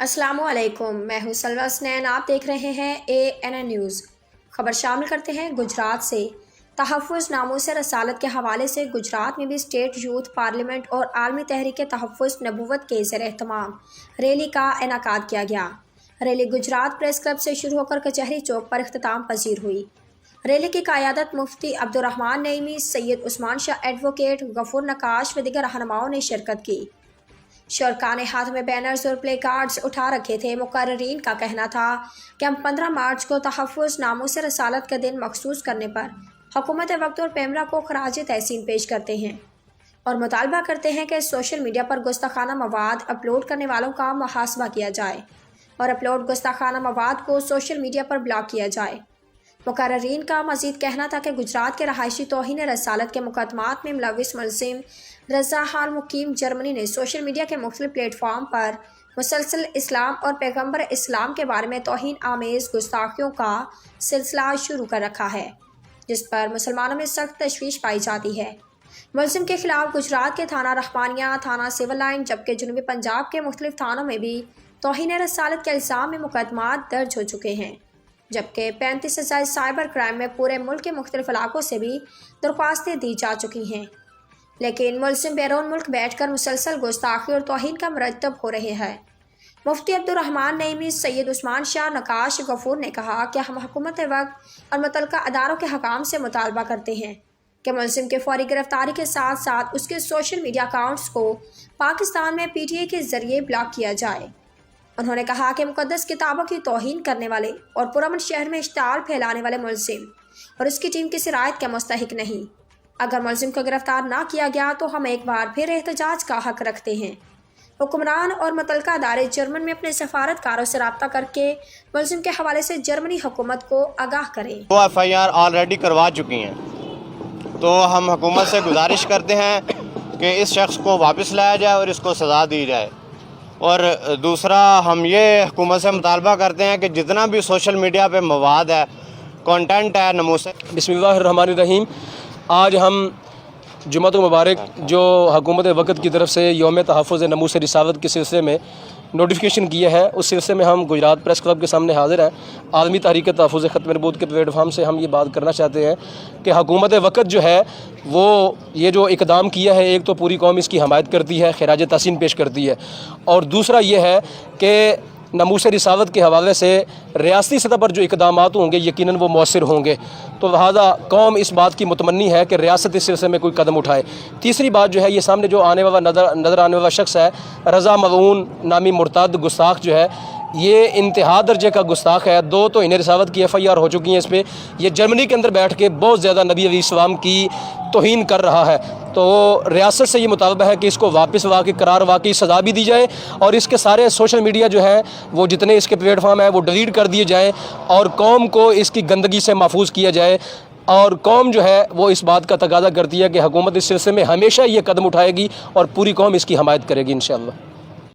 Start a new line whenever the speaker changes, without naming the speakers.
السلام علیکم، میں ہوں سلوہ اسنین، آپ دیکھ رہے ہیں ANN نیوز۔ خبر شامل کرتے ہیں گجرات سے۔ تحفظ ناموس رسالت کے حوالے سے گجرات میں بھی اسٹیٹ یوتھ پارلیمنٹ اور عالمی تحریک تحفظ نبوت کے زیر اہتمام ریلی کا انعقاد کیا گیا۔ ریلی گجرات پریس کلب سے شروع ہو کر کچہری چوک پر اختتام پذیر ہوئی۔ ریلی کی قیادت مفتی عبدالرحمن نعیمی، سید عثمان شاہ ایڈوکیٹ، غفور نقاش و دیگر رہنماؤں نے شرکت کی۔ شرکاء نے ہاتھ میں بینرز اور پلے کارڈز اٹھا رکھے تھے۔ مقررین کا کہنا تھا کہ ہم 15 مارچ کو تحفظ ناموس رسالت کا دن مخصوص کرنے پر حکومت وقت اور پیمرا کو خراج تحسین پیش کرتے ہیں اور مطالبہ کرتے ہیں کہ سوشل میڈیا پر گستاخانہ مواد اپلوڈ کرنے والوں کا محاسبہ کیا جائے اور اپلوڈ گستاخانہ مواد کو سوشل میڈیا پر بلاک کیا جائے۔ مقررین کا مزید کہنا تھا کہ گجرات کے رہائشی توہین رسالت کے مقدمات میں ملوث ملزم رضا حال مقیم جرمنی نے سوشل میڈیا کے مختلف پلیٹ فارم پر مسلسل اسلام اور پیغمبر اسلام کے بارے میں توہین آمیز گستاخیوں کا سلسلہ شروع کر رکھا ہے، جس پر مسلمانوں میں سخت تشویش پائی جاتی ہے۔ ملزم کے خلاف گجرات کے تھانہ رحمانیہ، تھانہ سول لائن جبکہ جنوبی پنجاب کے مختلف تھانوں میں بھی توہین رسالت کے الزام میں مقدمات درج ہو چکے ہیں، جبکہ 35 سائبر کرائم میں پورے ملک کے مختلف علاقوں سے بھی درخواستیں دی جا چکی ہیں، لیکن ملزم بیرون ملک بیٹھ کر مسلسل گستاخی اور توہین کا مرتب ہو رہے ہیں۔ مفتی عبدالرحمن نعیمی، سید عثمان شاہ نقاش، غفور نے کہا کہ ہم حکومت وقت اور متعلقہ اداروں کے حکام سے مطالبہ کرتے ہیں کہ ملزم کے فوری گرفتاری کے ساتھ ساتھ اس کے سوشل میڈیا اکاؤنٹس کو پاکستان میں PTI کے ذریعے بلاک کیا جائے۔ انہوں نے کہا کہ مقدس کتابوں کی توہین کرنے والے اور پرامن شہر میں اشتعال پھیلانے والے ملزم اور اس کی ٹیم کسی رعایت کے مستحق نہیں۔ اگر ملزم کو گرفتار نہ کیا گیا تو ہم ایک بار پھر احتجاج کا حق رکھتے ہیں۔ حکمران اور متعلقہ ادارے جرمن میں اپنے سفارتکاروں سے رابطہ کر کے ملزم کے حوالے سے جرمنی حکومت کو آگاہ کریں۔
وہ FIR آلریڈی کروا چکی ہیں، تو ہم حکومت سے گزارش کرتے ہیں کہ اس شخص کو واپس لایا جائے اور اس کو سزا دی جائے۔ اور دوسرا، ہم یہ حکومت سے مطالبہ کرتے ہیں کہ جتنا بھی سوشل میڈیا پہ مواد ہے، کانٹینٹ ہے نموس۔
بسم اللہ الرحمن الرحیم۔ آج ہم جمعۃ المبارک جو حکومت وقت کی طرف سے یوم تحفظ ناموس رسالت کے سلسلے میں نوٹیفیکیشن کیا ہے، اس سلسلے میں ہم گجرات پریس کلب کے سامنے حاضر ہیں۔ عالمی تحریک تحفظ ختم نبوت کے پلیٹ فارم سے ہم یہ بات کرنا چاہتے ہیں کہ حکومت وقت جو ہے وہ یہ جو اقدام کیا ہے، ایک تو پوری قوم اس کی حمایت کرتی ہے، خراج تحسین پیش کرتی ہے، اور دوسرا یہ ہے کہ ناموس رسالت کے حوالے سے ریاستی سطح پر جو اقدامات ہوں گے یقیناً وہ مؤثر ہوں گے، تو لہٰذا قوم اس بات کی متمنی ہے کہ ریاست اس سلسلے میں کوئی قدم اٹھائے۔ تیسری بات جو ہے، یہ سامنے جو آنے والا نظر آنے والا شخص ہے، رضا ملعون نامی مرتد گستاخ جو ہے، یہ انتہا درجے کا گستاخ ہے۔ 2 توہین رسالت کی FIR ہو چکی ہیں اس پہ۔ یہ جرمنی کے اندر بیٹھ کے بہت زیادہ نبی علیہ السلام کی توہین کر رہا ہے، تو ریاست سے یہ مطالبہ ہے کہ اس کو واپس واقعی سزا بھی دی جائے اور اس کے سارے سوشل میڈیا جو ہیں وہ جتنے اس کے پلیٹ فارم ہیں وہ ڈیلیٹ کر دیے جائیں اور قوم کو اس کی گندگی سے محفوظ کیا جائے۔ اور قوم جو ہے وہ اس بات کا تقاضا کرتی ہے کہ حکومت اس سلسلے میں ہمیشہ یہ قدم اٹھائے گی اور پوری قوم اس کی حمایت کرے گی انشاءاللہ۔